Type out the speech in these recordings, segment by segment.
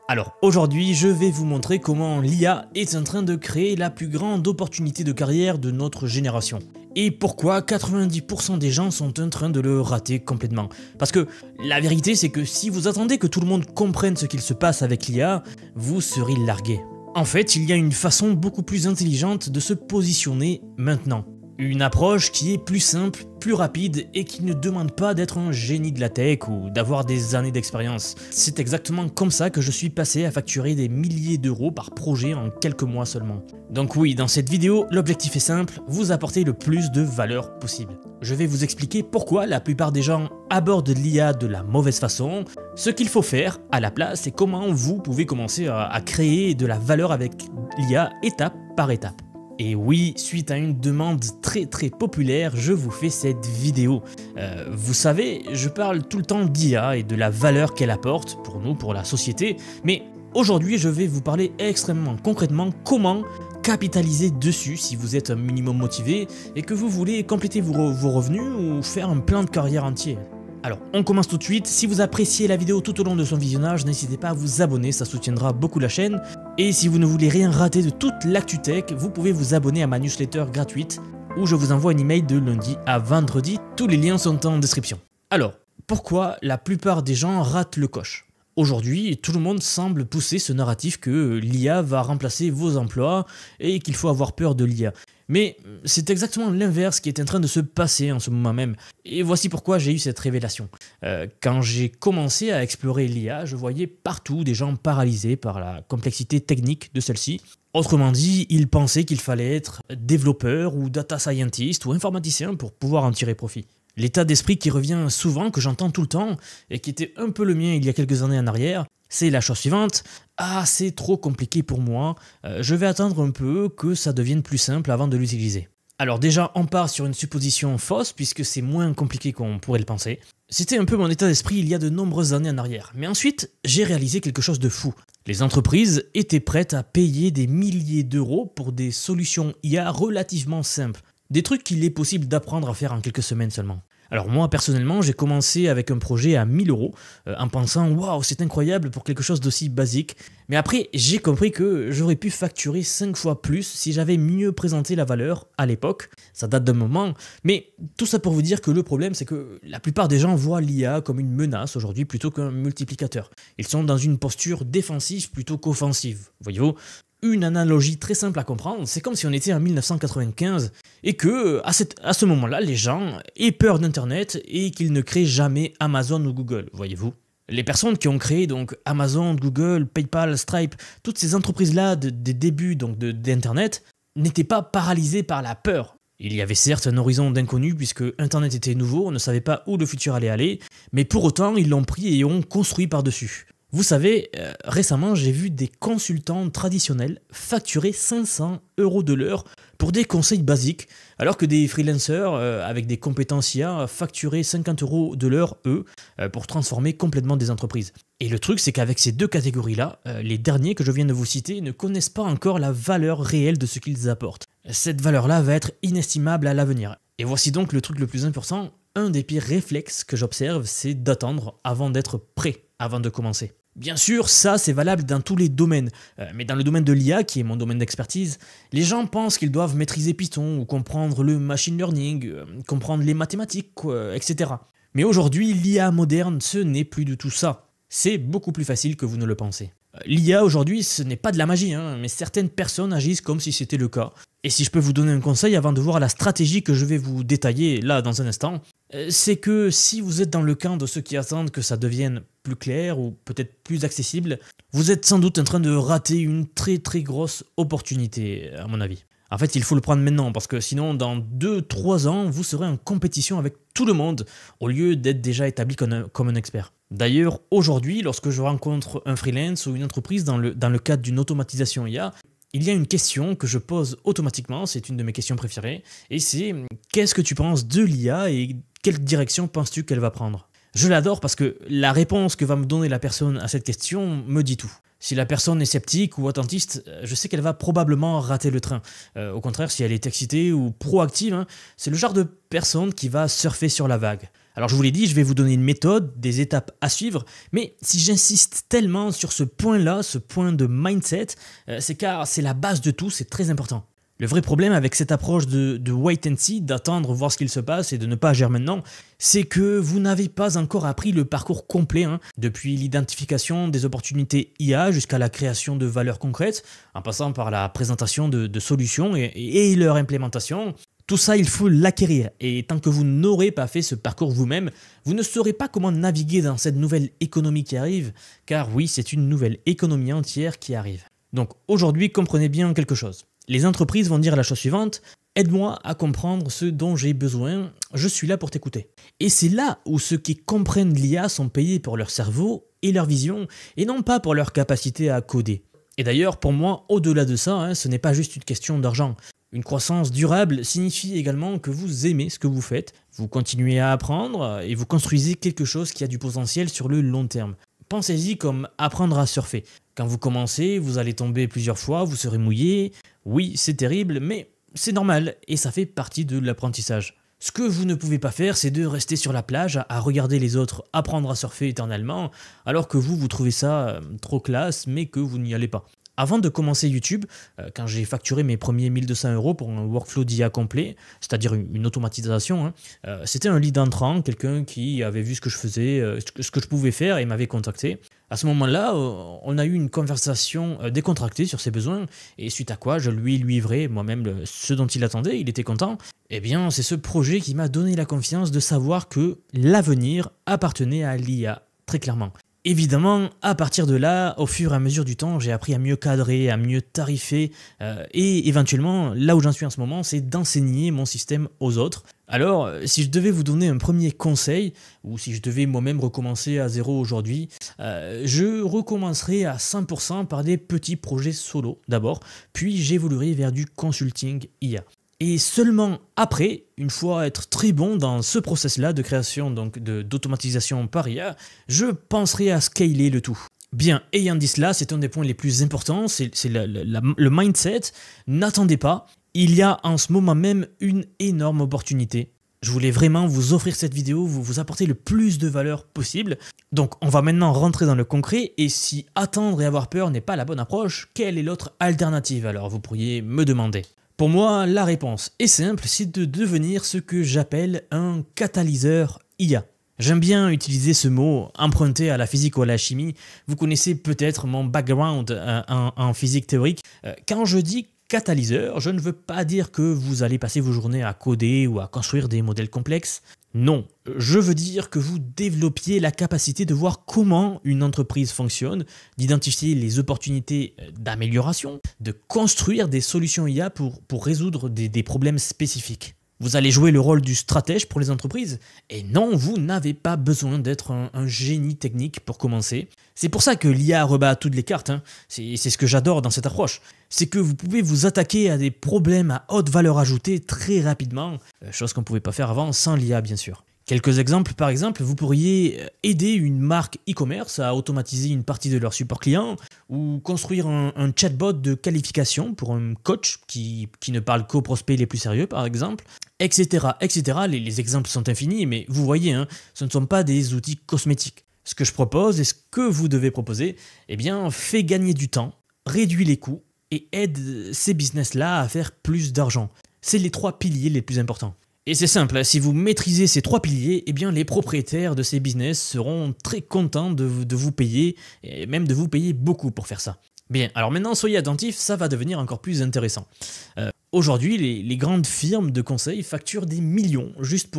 Alors aujourd'hui, je vais vous montrer comment l'IA est en train de créer la plus grande opportunité de carrière de notre génération. Et pourquoi 90% des gens sont en train de le rater complètement. Parce que la vérité, c'est que si vous attendez que tout le monde comprenne ce qu'il se passe avec l'IA, vous serez largué. En fait, il y a une façon beaucoup plus intelligente de se positionner maintenant. Une approche qui est plus simple, plus rapide et qui ne demande pas d'être un génie de la tech ou d'avoir des années d'expérience. C'est exactement comme ça que je suis passé à facturer des milliers d'euros par projet en quelques mois seulement. Donc oui, dans cette vidéo, l'objectif est simple, vous apporter le plus de valeur possible. Je vais vous expliquer pourquoi la plupart des gens abordent l'IA de la mauvaise façon, ce qu'il faut faire à la place et comment vous pouvez commencer à créer de la valeur avec l'IA étape par étape. Et oui, suite à une demande très populaire, je vous fais cette vidéo. Vous savez, je parle tout le temps d'IA et de la valeur qu'elle apporte pour nous, pour la société, mais aujourd'hui je vais vous parler extrêmement concrètement comment capitaliser dessus si vous êtes un minimum motivé et que vous voulez compléter vos revenus ou faire un plan de carrière entier. Alors, on commence tout de suite. Si vous appréciez la vidéo tout au long de son visionnage, n'hésitez pas à vous abonner, ça soutiendra beaucoup la chaîne. Et si vous ne voulez rien rater de toute l'actu tech, vous pouvez vous abonner à ma newsletter gratuite où je vous envoie un email de lundi à vendredi. Tous les liens sont en description. Alors, pourquoi la plupart des gens ratent le coche ? Aujourd'hui, tout le monde semble pousser ce narratif que l'IA va remplacer vos emplois et qu'il faut avoir peur de l'IA. Mais c'est exactement l'inverse qui est en train de se passer en ce moment même. Et voici pourquoi j'ai eu cette révélation. Quand j'ai commencé à explorer l'IA, je voyais partout des gens paralysés par la complexité technique de celle-ci. Autrement dit, ils pensaient qu'il fallait être développeur ou data scientist ou informaticien pour pouvoir en tirer profit. L'état d'esprit qui revient souvent, que j'entends tout le temps, et qui était un peu le mien il y a quelques années en arrière, c'est la chose suivante. Ah, c'est trop compliqué pour moi, je vais attendre un peu que ça devienne plus simple avant de l'utiliser. Alors déjà, on part sur une supposition fausse, puisque c'est moins compliqué qu'on pourrait le penser. C'était un peu mon état d'esprit il y a de nombreuses années en arrière. Mais ensuite, j'ai réalisé quelque chose de fou. Les entreprises étaient prêtes à payer des milliers d'euros pour des solutions IA relativement simples. Des trucs qu'il est possible d'apprendre à faire en quelques semaines seulement. Alors moi personnellement j'ai commencé avec un projet à 1000 euros en pensant waouh c'est incroyable pour quelque chose d'aussi basique. Mais après j'ai compris que j'aurais pu facturer 5 fois plus si j'avais mieux présenté la valeur à l'époque. Ça date d'un moment, mais tout ça pour vous dire que le problème c'est que la plupart des gens voient l'IA comme une menace aujourd'hui plutôt qu'un multiplicateur. Ils sont dans une posture défensive plutôt qu'offensive, voyez-vous. Une analogie très simple à comprendre, c'est comme si on était en 1995 et que à ce moment-là, les gens aient peur d'Internet et qu'ils ne créent jamais Amazon ou Google, voyez-vous. Les personnes qui ont créé donc Amazon, Google, PayPal, Stripe, toutes ces entreprises-là des débuts d'Internet n'étaient pas paralysées par la peur. Il y avait certes un horizon d'inconnu puisque Internet était nouveau, on ne savait pas où le futur allait aller, mais pour autant ils l'ont pris et ont construit par-dessus. Vous savez, récemment j'ai vu des consultants traditionnels facturer 500 € de l'heure pour des conseils basiques, alors que des freelancers avec des compétences IA facturaient 50 € de l'heure, pour transformer complètement des entreprises. Et le truc c'est qu'avec ces deux catégories-là, les derniers que je viens de vous citer ne connaissent pas encore la valeur réelle de ce qu'ils apportent. Cette valeur-là va être inestimable à l'avenir. Et voici donc le truc le plus important, un des pires réflexes que j'observe, c'est d'attendre avant d'être prêt, avant de commencer. Bien sûr, ça c'est valable dans tous les domaines, mais dans le domaine de l'IA, qui est mon domaine d'expertise, les gens pensent qu'ils doivent maîtriser Python ou comprendre le machine learning, comprendre les mathématiques, etc. Mais aujourd'hui, l'IA moderne, ce n'est plus du tout ça. C'est beaucoup plus facile que vous ne le pensez. L'IA aujourd'hui, ce n'est pas de la magie, mais certaines personnes agissent comme si c'était le cas. Et si je peux vous donner un conseil avant de voir la stratégie que je vais vous détailler là dans un instant, c'est que si vous êtes dans le camp de ceux qui attendent que ça devienne plus clair ou peut-être plus accessible, vous êtes sans doute en train de rater une très grosse opportunité à mon avis. En fait, il faut le prendre maintenant parce que sinon, dans 2-3 ans, vous serez en compétition avec tout le monde au lieu d'être déjà établi comme un expert. D'ailleurs, aujourd'hui, lorsque je rencontre un freelance ou une entreprise dans le cadre d'une automatisation IA, il y a une question que je pose automatiquement, c'est une de mes questions préférées, et c'est « Qu'est-ce que tu penses de l'IA et quelle direction penses-tu qu'elle va prendre ?» Je l'adore parce que la réponse que va me donner la personne à cette question me dit tout. Si la personne est sceptique ou attentiste, je sais qu'elle va probablement rater le train. Au contraire, si elle est excitée ou proactive, c'est le genre de personne qui va surfer sur la vague. Alors je vous l'ai dit, je vais vous donner une méthode, des étapes à suivre, mais si j'insiste tellement sur ce point-là, ce point de mindset, c'est car c'est la base de tout, c'est très important. Le vrai problème avec cette approche de wait and see, d'attendre voir ce qu'il se passe et de ne pas agir maintenant, c'est que vous n'avez pas encore appris le parcours complet, depuis l'identification des opportunités IA jusqu'à la création de valeurs concrètes, en passant par la présentation de solutions et leur implémentation. Tout ça, il faut l'acquérir, et tant que vous n'aurez pas fait ce parcours vous-même, vous ne saurez pas comment naviguer dans cette nouvelle économie qui arrive, car oui, c'est une nouvelle économie entière qui arrive. Donc aujourd'hui, comprenez bien quelque chose. Les entreprises vont dire la chose suivante: aide-moi à comprendre ce dont j'ai besoin, je suis là pour t'écouter. Et c'est là où ceux qui comprennent l'IA sont payés pour leur cerveau et leur vision, et non pas pour leur capacité à coder. Et d'ailleurs, pour moi, au-delà de ça, ce n'est pas juste une question d'argent. Une croissance durable signifie également que vous aimez ce que vous faites, vous continuez à apprendre et vous construisez quelque chose qui a du potentiel sur le long terme. Pensez-y comme apprendre à surfer. Quand vous commencez, vous allez tomber plusieurs fois, vous serez mouillé. Oui, c'est terrible, mais c'est normal et ça fait partie de l'apprentissage. Ce que vous ne pouvez pas faire, c'est de rester sur la plage à regarder les autres apprendre à surfer éternellement, alors que vous trouvez ça trop classe, mais que vous n'y allez pas. Avant de commencer YouTube, quand j'ai facturé mes premiers 1200 € pour un workflow d'IA complet, c'est-à-dire une automatisation, c'était un lead entrant, quelqu'un qui avait vu ce que je faisais, ce que je pouvais faire et m'avait contacté. À ce moment-là, on a eu une conversation décontractée sur ses besoins, et suite à quoi je lui livrais moi-même ce dont il attendait, il était content. Eh bien, c'est ce projet qui m'a donné la confiance de savoir que l'avenir appartenait à l'IA, très clairement. Évidemment, à partir de là, au fur et à mesure du temps, j'ai appris à mieux cadrer, à mieux tarifer, et éventuellement, là où j'en suis en ce moment, c'est d'enseigner mon système aux autres. Alors, si je devais vous donner un premier conseil, ou si je devais moi-même recommencer à zéro aujourd'hui, je recommencerai à 100% par des petits projets solo d'abord, puis j'évoluerai vers du consulting IA. Et seulement après, une fois être très bon dans ce process-là de création d'automatisation par IA, je penserai à scaler le tout. Bien, ayant dit cela, c'est un des points les plus importants, c'est le mindset. N'attendez pas, il y a en ce moment même une énorme opportunité. Je voulais vraiment vous offrir cette vidéo, vous apporter le plus de valeur possible. Donc on va maintenant rentrer dans le concret, et si attendre et avoir peur n'est pas la bonne approche, quelle est l'autre alternative alors, vous pourriez me demander. Pour moi, la réponse est simple, c'est de devenir ce que j'appelle un catalyseur IA. J'aime bien utiliser ce mot emprunté à la physique ou à la chimie. Vous connaissez peut-être mon background en physique théorique. Quand je dis catalyseur, je ne veux pas dire que vous allez passer vos journées à coder ou à construire des modèles complexes. Non, je veux dire que vous développiez la capacité de voir comment une entreprise fonctionne, d'identifier les opportunités d'amélioration, de construire des solutions IA pour résoudre des problèmes spécifiques. Vous allez jouer le rôle du stratège pour les entreprises. Et non, vous n'avez pas besoin d'être un génie technique pour commencer. C'est pour ça que l'IA rebat toutes les cartes. C'est ce que j'adore dans cette approche. C'est que vous pouvez vous attaquer à des problèmes à haute valeur ajoutée très rapidement, chose qu'on ne pouvait pas faire avant sans l'IA bien sûr. Quelques exemples, par exemple, vous pourriez aider une marque e-commerce à automatiser une partie de leur support client, ou construire un chatbot de qualification pour un coach qui ne parle qu'aux prospects les plus sérieux, par exemple, etc. etc. Les exemples sont infinis, mais vous voyez, ce ne sont pas des outils cosmétiques. Ce que je propose et ce que vous devez proposer, eh bien, fait gagner du temps, réduit les coûts et aide ces business-là à faire plus d'argent. C'est les 3 piliers les plus importants. Et c'est simple, si vous maîtrisez ces 3 piliers, eh bien les propriétaires de ces business seront très contents de vous payer, et même de vous payer beaucoup pour faire ça. Bien, alors maintenant soyez attentifs, ça va devenir encore plus intéressant. Aujourd'hui, les grandes firmes de conseil facturent des millions juste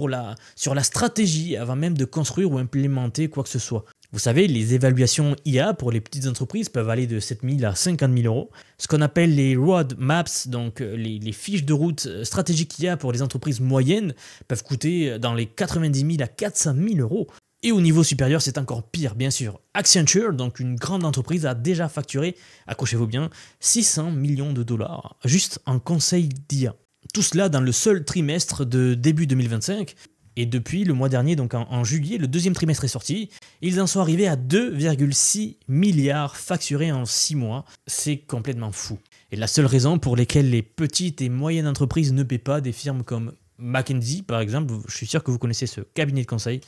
sur la stratégie avant même de construire ou implémenter quoi que ce soit. Vous savez, les évaluations IA pour les petites entreprises peuvent aller de 7 000 à 50 000 €. Ce qu'on appelle les roadmaps, donc les fiches de route stratégiques IA pour les entreprises moyennes, peuvent coûter dans les 90 000 à 400 000 €. Et au niveau supérieur, c'est encore pire, bien sûr. Accenture, donc une grande entreprise, a déjà facturé, accrochez-vous bien, 600 millions de dollars, juste en conseil d'IA. Tout cela dans le seul trimestre de début 2025. Et depuis le mois dernier, donc en juillet, le 2e trimestre est sorti, ils en sont arrivés à 2,6 milliards facturés en 6 mois. C'est complètement fou. Et la seule raison pour laquelle les petites et moyennes entreprises ne paient pas des firmes comme McKinsey, par exemple, je suis sûr que vous connaissez ce cabinet de conseil,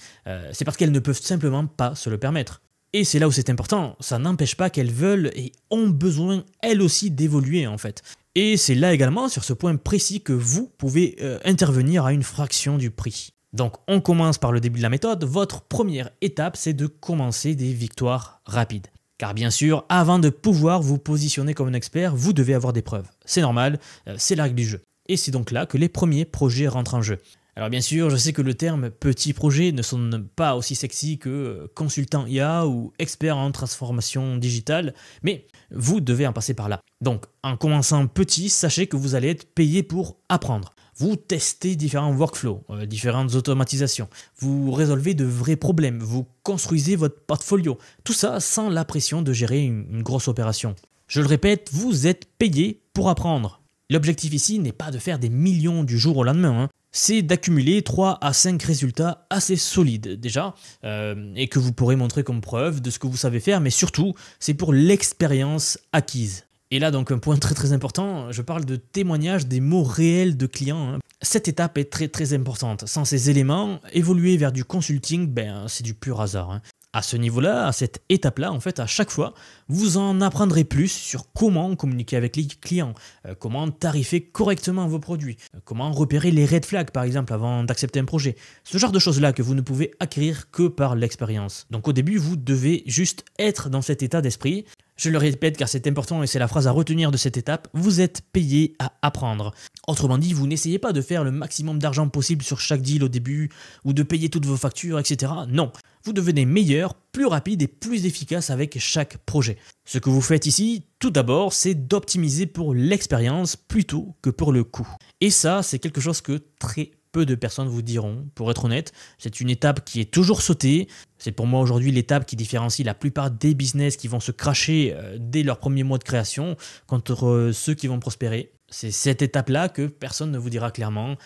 c'est parce qu'elles ne peuvent simplement pas se le permettre. Et c'est là où c'est important, ça n'empêche pas qu'elles veulent et ont besoin, elles aussi, d'évoluer en fait. Et c'est là également, sur ce point précis, que vous pouvez intervenir à une fraction du prix. Donc on commence par le début de la méthode. Votre première étape, c'est de commencer des victoires rapides. Car bien sûr, avant de pouvoir vous positionner comme un expert, vous devez avoir des preuves. C'est normal, c'est la règle du jeu. Et c'est donc là que les premiers projets rentrent en jeu. Alors bien sûr, je sais que le terme petit projet ne sonne pas aussi sexy que consultant IA ou expert en transformation digitale, mais vous devez en passer par là. Donc en commençant petit, sachez que vous allez être payé pour apprendre. Vous testez différents workflows, différentes automatisations, vous résolvez de vrais problèmes, vous construisez votre portfolio, tout ça sans la pression de gérer une grosse opération. Je le répète, vous êtes payé pour apprendre. L'objectif ici n'est pas de faire des millions du jour au lendemain, c'est d'accumuler 3 à 5 résultats assez solides déjà, et que vous pourrez montrer comme preuve de ce que vous savez faire, mais surtout, c'est pour l'expérience acquise. Et là donc un point très important, je parle de témoignages des mots réels de clients. Cette étape est très importante. Sans ces éléments, évoluer vers du consulting, c'est du pur hasard. À ce niveau-là, à cette étape-là, en fait, à chaque fois, vous en apprendrez plus sur comment communiquer avec les clients, comment tarifer correctement vos produits, comment repérer les red flags, par exemple, avant d'accepter un projet. Ce genre de choses-là que vous ne pouvez acquérir que par l'expérience. Donc au début, vous devez juste être dans cet état d'esprit. Je le répète car c'est important et c'est la phrase à retenir de cette étape, vous êtes payé à apprendre. Autrement dit, vous n'essayez pas de faire le maximum d'argent possible sur chaque deal au début ou de payer toutes vos factures, etc. Non, vous devenez meilleur, plus rapide et plus efficace avec chaque projet. Ce que vous faites ici, tout d'abord, c'est d'optimiser pour l'expérience plutôt que pour le coût. Et ça, c'est quelque chose que très peu de personnes vous diront, pour être honnête. C'est une étape qui est toujours sautée. C'est pour moi aujourd'hui l'étape qui différencie la plupart des business qui vont se cracher dès leur premier mois de création contre ceux qui vont prospérer. C'est cette étape-là que personne ne vous dira clairement.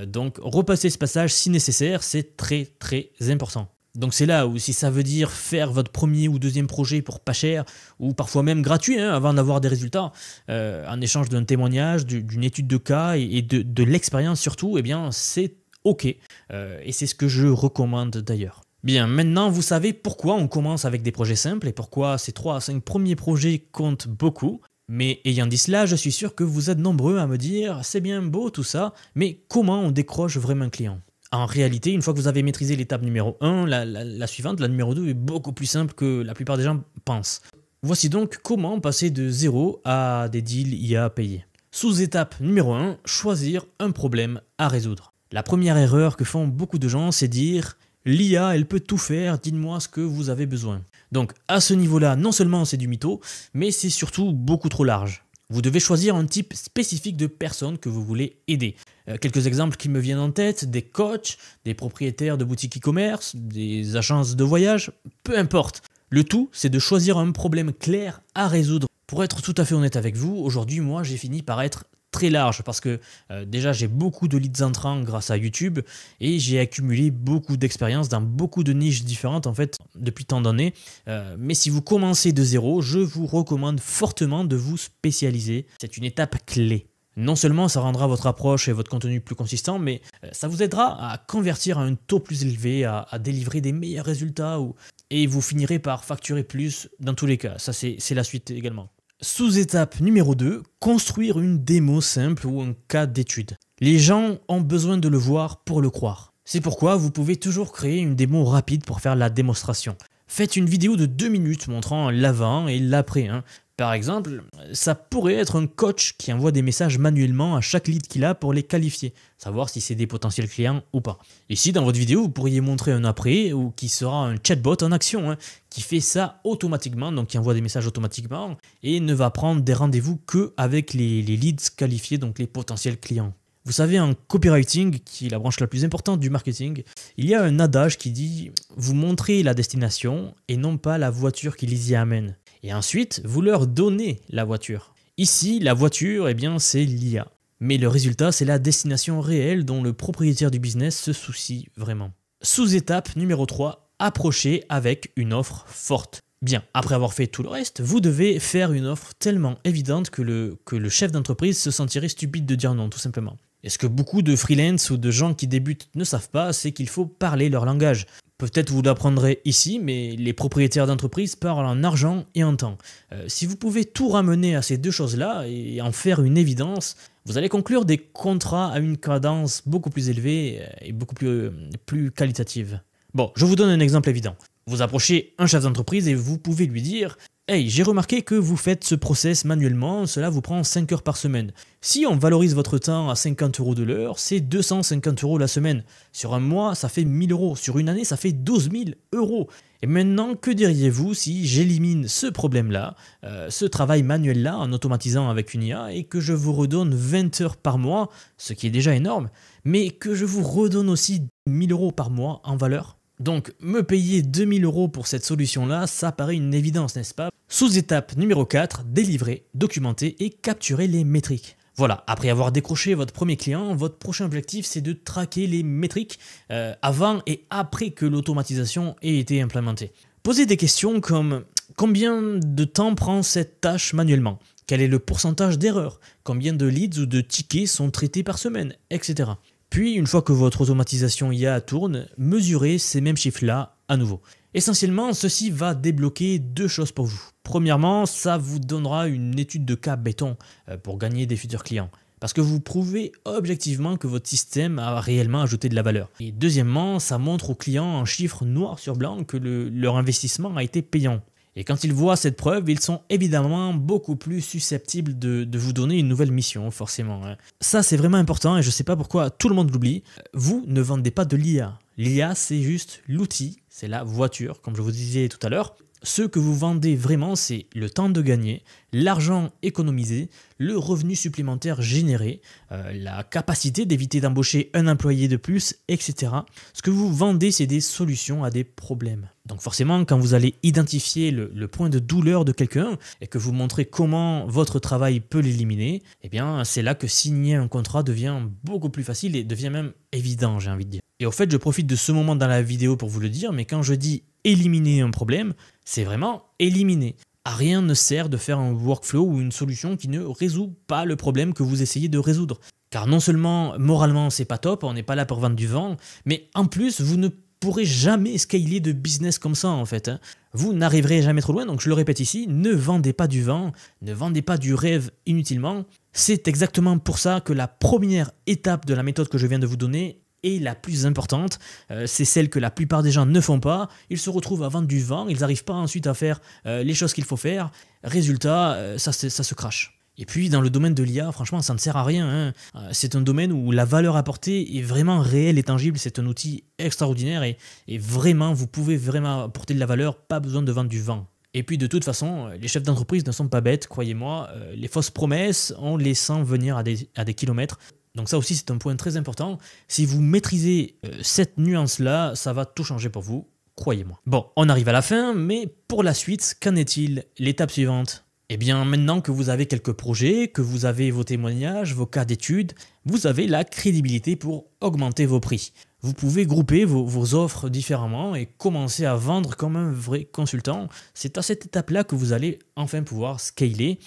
Donc repasser ce passage si nécessaire, c'est très important. Donc c'est là où si ça veut dire faire votre premier ou deuxième projet pour pas cher, ou parfois même gratuit avant d'avoir des résultats, en échange d'un témoignage, d'une étude de cas et de l'expérience surtout, eh bien c'est ok. Et c'est ce que je recommande d'ailleurs. Bien, maintenant vous savez pourquoi on commence avec des projets simples et pourquoi ces 3 à 5 premiers projets comptent beaucoup. Mais ayant dit cela, je suis sûr que vous êtes nombreux à me dire « c'est bien beau tout ça, mais comment on décroche vraiment un client ?» En réalité, une fois que vous avez maîtrisé l'étape numéro 1, la suivante, la numéro 2, est beaucoup plus simple que la plupart des gens pensent. Voici donc comment passer de 0 à des deals IA payés. Sous-étape numéro 1, choisir un problème à résoudre. La première erreur que font beaucoup de gens, c'est dire « l'IA, elle peut tout faire, dites-moi ce que vous avez besoin ». Donc à ce niveau-là, non seulement c'est du mytho, mais c'est surtout beaucoup trop large. Vous devez choisir un type spécifique de personnes que vous voulez aider. Quelques exemples qui me viennent en tête, des coachs, des propriétaires de boutiques e-commerce, des agences de voyage, peu importe. Le tout, c'est de choisir un problème clair à résoudre. Pour être tout à fait honnête avec vous, aujourd'hui, moi, j'ai fini par être très large parce que déjà j'ai beaucoup de leads entrants grâce à YouTube et j'ai accumulé beaucoup d'expérience dans beaucoup de niches différentes en fait depuis tant d'années. Mais si vous commencez de zéro, je vous recommande fortement de vous spécialiser. C'est une étape clé. Non seulement ça rendra votre approche et votre contenu plus consistant, mais ça vous aidera à convertir à un taux plus élevé, à délivrer des meilleurs résultats et vous finirez par facturer plus dans tous les cas. Ça c'est la suite également. Sous-étape numéro 2, construire une démo simple ou un cas d'étude. Les gens ont besoin de le voir pour le croire. C'est pourquoi vous pouvez toujours créer une démo rapide pour faire la démonstration. Faites une vidéo de 2 minutes montrant l'avant et l'après. Par exemple, ça pourrait être un coach qui envoie des messages manuellement à chaque lead qu'il a pour les qualifier, savoir si c'est des potentiels clients ou pas. Ici, dans votre vidéo, vous pourriez montrer un après ou qui sera un chatbot en action, qui fait ça automatiquement, donc qui envoie des messages automatiquement et ne va prendre des rendez-vous qu'avec les leads qualifiés, donc les potentiels clients. Vous savez, en copywriting, qui est la branche la plus importante du marketing, il y a un adage qui dit « vous montrez la destination et non pas la voiture qui les y amène ». Et ensuite, vous leur donnez la voiture. Ici, la voiture, eh bien, c'est l'IA. Mais le résultat, c'est la destination réelle dont le propriétaire du business se soucie vraiment. Sous-étape numéro 3, approcher avec une offre forte. Bien, après avoir fait tout le reste, vous devez faire une offre tellement évidente que le chef d'entreprise se sentirait stupide de dire non, tout simplement. Et ce que beaucoup de freelance ou de gens qui débutent ne savent pas, c'est qu'il faut parler leur langage. Peut-être vous l'apprendrez ici, mais les propriétaires d'entreprise parlent en argent et en temps. Si vous pouvez tout ramener à ces deux choses-là et en faire une évidence, vous allez conclure des contrats à une cadence beaucoup plus élevée et beaucoup plus qualitative. Bon, je vous donne un exemple évident. Vous approchez un chef d'entreprise et vous pouvez lui dire « Hey, j'ai remarqué que vous faites ce process manuellement, cela vous prend 5 heures par semaine. Si on valorise votre temps à 50 € de l'heure, c'est 250 € la semaine. Sur un mois, ça fait 1000 €. Sur une année, ça fait 12 000 €. Et maintenant, que diriez-vous si j'élimine ce problème-là, ce travail manuel-là, en automatisant avec une IA, et que je vous redonne 20 heures par mois, ce qui est déjà énorme, mais que je vous redonne aussi 1000 € par mois en valeur ? Donc, me payer 2000 € pour cette solution-là, ça paraît une évidence, n'est-ce pas? Sous-étape numéro 4, délivrer, documenter et capturer les métriques. Voilà, après avoir décroché votre premier client, votre prochain objectif, c'est de traquer les métriques avant et après que l'automatisation ait été implémentée. Posez des questions comme combien de temps prend cette tâche manuellement? Quel est le pourcentage d'erreurs? Combien de leads ou de tickets sont traités par semaine? Etc. Puis, une fois que votre automatisation IA tourne, mesurez ces mêmes chiffres-là à nouveau. Essentiellement, ceci va débloquer deux choses pour vous. Premièrement, ça vous donnera une étude de cas béton pour gagner des futurs clients. Parce que vous prouvez objectivement que votre système a réellement ajouté de la valeur. Et deuxièmement, ça montre aux clients en chiffres noir sur blanc que leur investissement a été payant. Et quand ils voient cette preuve, ils sont évidemment beaucoup plus susceptibles de vous donner une nouvelle mission, forcément. Ça, c'est vraiment important et je ne sais pas pourquoi tout le monde l'oublie. Vous ne vendez pas de l'IA. L'IA, c'est juste l'outil, c'est la voiture, comme je vous disais tout à l'heure. Ce que vous vendez vraiment, c'est le temps de gagner, l'argent économisé, le revenu supplémentaire généré, la capacité d'éviter d'embaucher un employé de plus, etc. Ce que vous vendez, c'est des solutions à des problèmes. Donc forcément, quand vous allez identifier le point de douleur de quelqu'un et que vous montrez comment votre travail peut l'éliminer, eh bien c'est là que signer un contrat devient beaucoup plus facile et devient même évident, j'ai envie de dire. Et au fait, je profite de ce moment dans la vidéo pour vous le dire, mais quand je dis éliminer un problème, c'est vraiment éliminer. À rien ne sert de faire un workflow ou une solution qui ne résout pas le problème que vous essayez de résoudre. Car non seulement moralement c'est pas top, on n'est pas là pour vendre du vent, mais en plus vous ne pourrez jamais scaler de business comme ça en fait. Vous n'arriverez jamais trop loin, donc je le répète ici, ne vendez pas du vent, ne vendez pas du rêve inutilement. C'est exactement pour ça que la première étape de la méthode que je viens de vous donner est la plus importante, c'est celle que la plupart des gens ne font pas, ils se retrouvent à vendre du vent, ils n'arrivent pas ensuite à faire les choses qu'il faut faire, résultat, ça se crache. Et puis dans le domaine de l'IA, franchement ça ne sert à rien, c'est un domaine où la valeur apportée est vraiment réelle et tangible, c'est un outil extraordinaire et vraiment vous pouvez vraiment apporter de la valeur, pas besoin de vendre du vent. Et puis de toute façon, les chefs d'entreprise ne sont pas bêtes, croyez-moi, les fausses promesses, on les sent venir à des kilomètres. Donc ça aussi c'est un point très important, si vous maîtrisez cette nuance-là, ça va tout changer pour vous, croyez-moi. Bon, on arrive à la fin, mais pour la suite, qu'en est-il? L'étape suivante? Eh bien maintenant que vous avez quelques projets, que vous avez vos témoignages, vos cas d'études, vous avez la crédibilité pour augmenter vos prix. Vous pouvez grouper vos offres différemment et commencer à vendre comme un vrai consultant. C'est à cette étape-là que vous allez enfin pouvoir scaler.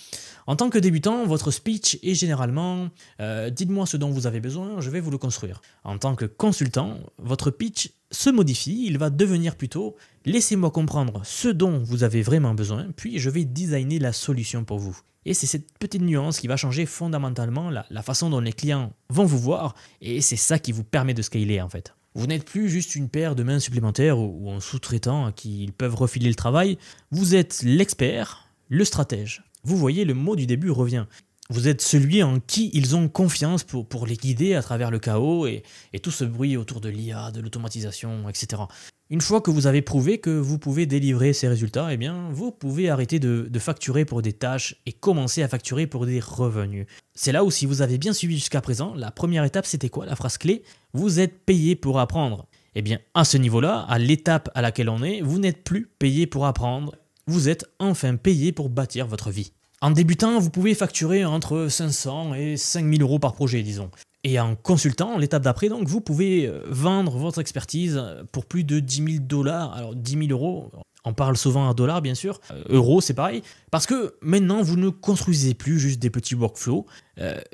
En tant que débutant, votre speech est généralement « dites-moi ce dont vous avez besoin, je vais vous le construire ». En tant que consultant, votre pitch se modifie, il va devenir plutôt « laissez-moi comprendre ce dont vous avez vraiment besoin, puis je vais designer la solution pour vous ». Et c'est cette petite nuance qui va changer fondamentalement la façon dont les clients vont vous voir et c'est ça qui vous permet de scaler en fait. Vous n'êtes plus juste une paire de mains supplémentaires ou un sous-traitant à qui ils peuvent refiler le travail, vous êtes l'expert, le stratège. Vous voyez, le mot du début revient. Vous êtes celui en qui ils ont confiance pour les guider à travers le chaos et tout ce bruit autour de l'IA, de l'automatisation, etc. Une fois que vous avez prouvé que vous pouvez délivrer ces résultats, eh bien, vous pouvez arrêter de facturer pour des tâches et commencer à facturer pour des revenus. C'est là où, si vous avez bien suivi jusqu'à présent, la première étape, c'était quoi? La phrase clé, vous êtes payé pour apprendre. Eh bien, à ce niveau-là, à l'étape à laquelle on est, vous n'êtes plus payé pour apprendre, vous êtes enfin payé pour bâtir votre vie. En débutant, vous pouvez facturer entre 500 et 5000 € par projet, disons. Et en consultant, l'étape d'après, donc, vous pouvez vendre votre expertise pour plus de 10 000 $. Alors 10 000 €, On parle souvent en dollars, bien sûr. Euros, c'est pareil. Parce que maintenant, vous ne construisez plus juste des petits workflows.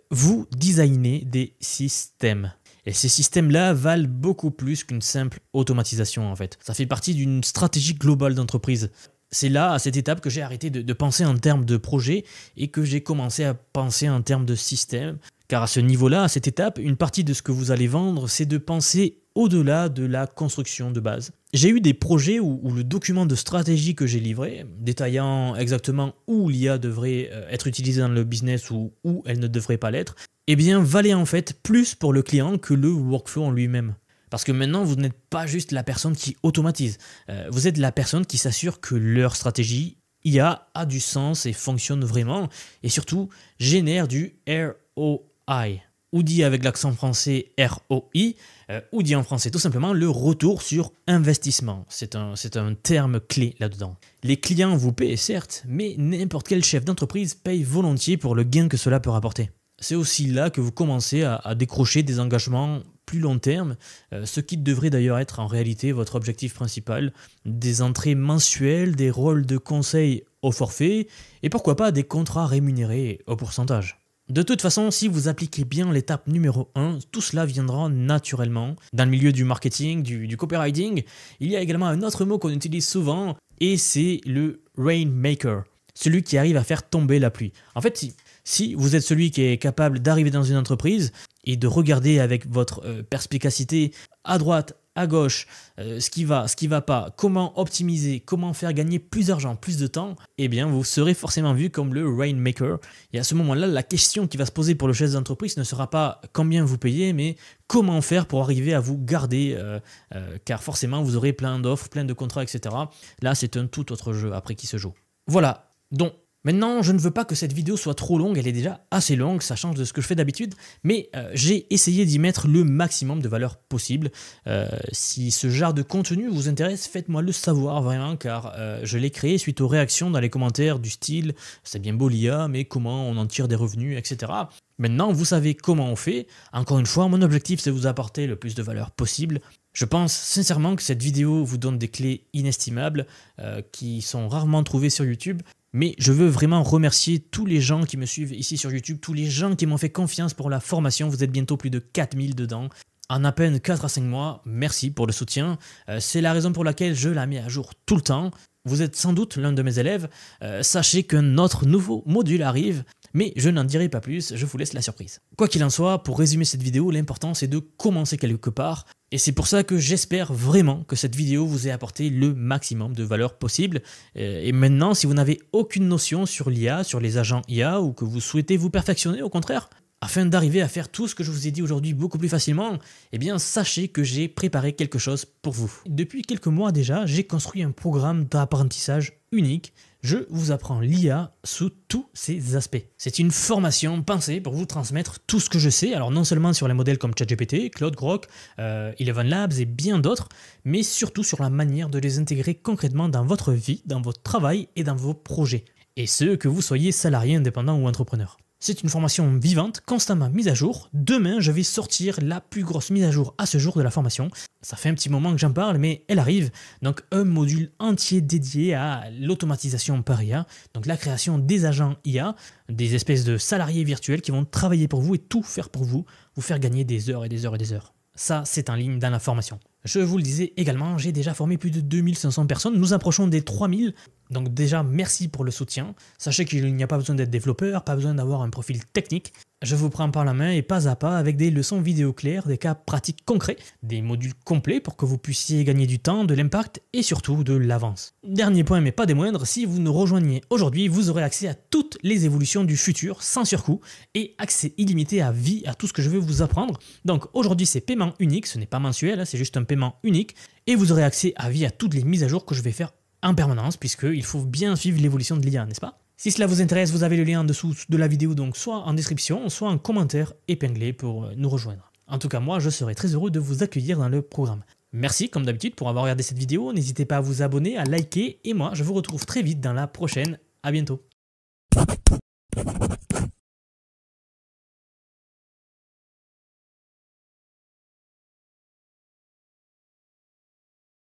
Vous designez des systèmes. Et ces systèmes-là valent beaucoup plus qu'une simple automatisation, en fait. Ça fait partie d'une stratégie globale d'entreprise. C'est là, à cette étape, que j'ai arrêté de penser en termes de projet et que j'ai commencé à penser en termes de système. Car à ce niveau-là, à cette étape, une partie de ce que vous allez vendre, c'est de penser au-delà de la construction de base. J'ai eu des projets où le document de stratégie que j'ai livré, détaillant exactement où l'IA devrait être utilisée dans le business ou où elle ne devrait pas l'être, eh bien valait en fait plus pour le client que le workflow en lui-même. Parce que maintenant, vous n'êtes pas juste la personne qui automatise, vous êtes la personne qui s'assure que leur stratégie IA a du sens et fonctionne vraiment, et surtout génère du ROI. Ou dit avec l'accent français ROI, ou dit en français tout simplement le retour sur investissement. C'est un terme clé là-dedans. Les clients vous paient certes, mais n'importe quel chef d'entreprise paye volontiers pour le gain que cela peut rapporter. C'est aussi là que vous commencez à décrocher des engagements plus long terme, ce qui devrait d'ailleurs être en réalité votre objectif principal, des entrées mensuelles, des rôles de conseil au forfait, et pourquoi pas des contrats rémunérés au pourcentage. De toute façon, si vous appliquez bien l'étape numéro 1, tout cela viendra naturellement. Dans le milieu du marketing, du copywriting, il y a également un autre mot qu'on utilise souvent, et c'est le rainmaker, celui qui arrive à faire tomber la pluie. En fait, si vous êtes celui qui est capable d'arriver dans une entreprise et de regarder avec votre perspicacité à droite, à gauche, ce qui va pas, comment optimiser, comment faire gagner plus d'argent, plus de temps, eh bien vous serez forcément vu comme le rainmaker. Et à ce moment-là, la question qui va se poser pour le chef d'entreprise ne sera pas combien vous payez, mais comment faire pour arriver à vous garder, car forcément vous aurez plein d'offres, plein de contrats, etc. Là, c'est un tout autre jeu après qui se joue. Voilà, donc maintenant, je ne veux pas que cette vidéo soit trop longue, elle est déjà assez longue, ça change de ce que je fais d'habitude, mais j'ai essayé d'y mettre le maximum de valeur possible. Si ce genre de contenu vous intéresse, faites-moi le savoir vraiment, car je l'ai créé suite aux réactions dans les commentaires du style « c'est bien beau l'IA, mais comment on en tire des revenus, etc. » Maintenant, vous savez comment on fait. Encore une fois, mon objectif, c'est de vous apporter le plus de valeur possible. Je pense sincèrement que cette vidéo vous donne des clés inestimables qui sont rarement trouvées sur YouTube. Mais je veux vraiment remercier tous les gens qui me suivent ici sur YouTube, tous les gens qui m'ont fait confiance pour la formation. Vous êtes bientôt plus de 4000 dedans. En à peine 4 à 5 mois, merci pour le soutien. C'est la raison pour laquelle je la mets à jour tout le temps. Vous êtes sans doute l'un de mes élèves. Sachez qu'un autre nouveau module arrive, mais je n'en dirai pas plus, je vous laisse la surprise. Quoi qu'il en soit, pour résumer cette vidéo, l'important c'est de commencer quelque part. Et c'est pour ça que j'espère vraiment que cette vidéo vous ait apporté le maximum de valeur possible. Et maintenant, si vous n'avez aucune notion sur l'IA, sur les agents IA, ou que vous souhaitez vous perfectionner au contraire, afin d'arriver à faire tout ce que je vous ai dit aujourd'hui beaucoup plus facilement, eh bien sachez que j'ai préparé quelque chose pour vous. Depuis quelques mois déjà, j'ai construit un programme d'apprentissage unique. Je vous apprends l'IA sous tous ses aspects. C'est une formation pensée pour vous transmettre tout ce que je sais, alors non seulement sur les modèles comme ChatGPT, Claude, Grok, Eleven Labs et bien d'autres, mais surtout sur la manière de les intégrer concrètement dans votre vie, dans votre travail et dans vos projets. Et ce, que vous soyez salarié, indépendant ou entrepreneur. C'est une formation vivante, constamment mise à jour. Demain, je vais sortir la plus grosse mise à jour à ce jour de la formation. Ça fait un petit moment que j'en parle, mais elle arrive. Donc un module entier dédié à l'automatisation par IA, donc la création des agents IA, des espèces de salariés virtuels qui vont travailler pour vous et tout faire pour vous faire gagner des heures et des heures et des heures. Ça, c'est en ligne dans la formation. Je vous le disais également, j'ai déjà formé plus de 2500 personnes, nous approchons des 3000. Donc déjà, merci pour le soutien. Sachez qu'il n'y a pas besoin d'être développeur, pas besoin d'avoir un profil technique. Je vous prends par la main et pas à pas avec des leçons vidéo claires, des cas pratiques concrets, des modules complets pour que vous puissiez gagner du temps, de l'impact et surtout de l'avance. Dernier point mais pas des moindres, si vous nous rejoignez aujourd'hui, vous aurez accès à toutes les évolutions du futur sans surcoût et accès illimité à vie à tout ce que je vais vous apprendre. Donc aujourd'hui c'est paiement unique, ce n'est pas mensuel, c'est juste un paiement unique et vous aurez accès à vie à toutes les mises à jour que je vais faire en permanence puisqu'il faut bien suivre l'évolution de l'IA, n'est-ce pas ? Si cela vous intéresse, vous avez le lien en dessous de la vidéo, donc soit en description, soit en commentaire épinglé pour nous rejoindre. En tout cas, moi, je serai très heureux de vous accueillir dans le programme. Merci, comme d'habitude, pour avoir regardé cette vidéo. N'hésitez pas à vous abonner, à liker, et moi, je vous retrouve très vite dans la prochaine. À bientôt.